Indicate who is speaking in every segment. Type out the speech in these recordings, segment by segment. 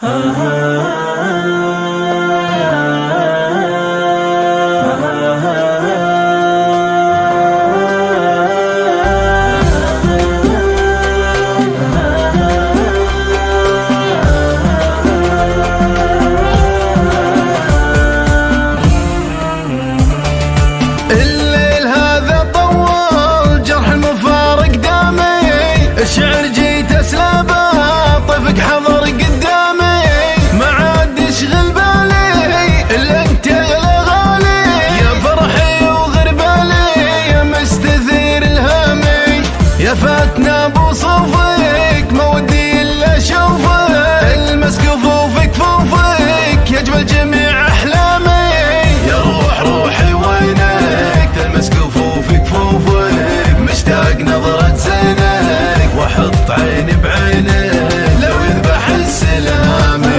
Speaker 1: الليل هذا طول جرح المفارق دامي، الشعر جيت اسلابه طفق حضر قدامي، ما عاد يشغل بالي الا انت يا غالي، يا فرحي وغربالي يا مستثير الهامي، يا فاتنا بوصوفك ما ودي الا اشوفك، المس كفوفك كفوفك يجمل جميع احلامي، يا روح روحي وينك تلمس كفوفك كفوفك، مشتاق نظرة زينك واحط عيني بعينك لو يذبح السلامي.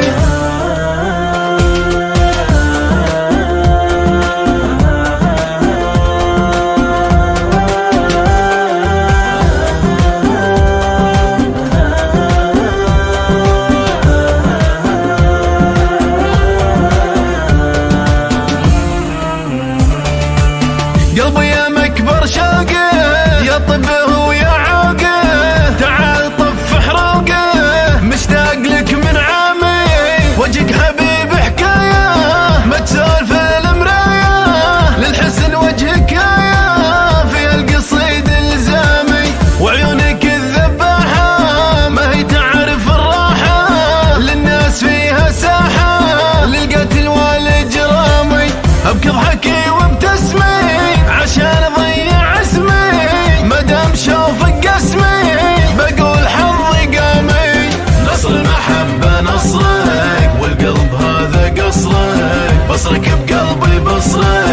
Speaker 1: قلبي يا مكبر شوقه يا طبه ويا عوقه، تعال طف حروقه مشتاق لك من عامي، وجهك حبيب حكايه ما تسولف المرايه، للحسن وجهك آية فيها القصيد الزامي، وعيونك الذباحه ما هي تعرف الراحه، للناس فيها ساحه للقتل والجرامي، ابكي اضحكي وابتسمي عشان اضيع اسمي، مدام شوفك قسمي بقول حظي قامي، نصر المحبة نصرك والقلب هذا قصرك، بصرك بقلبي بصرك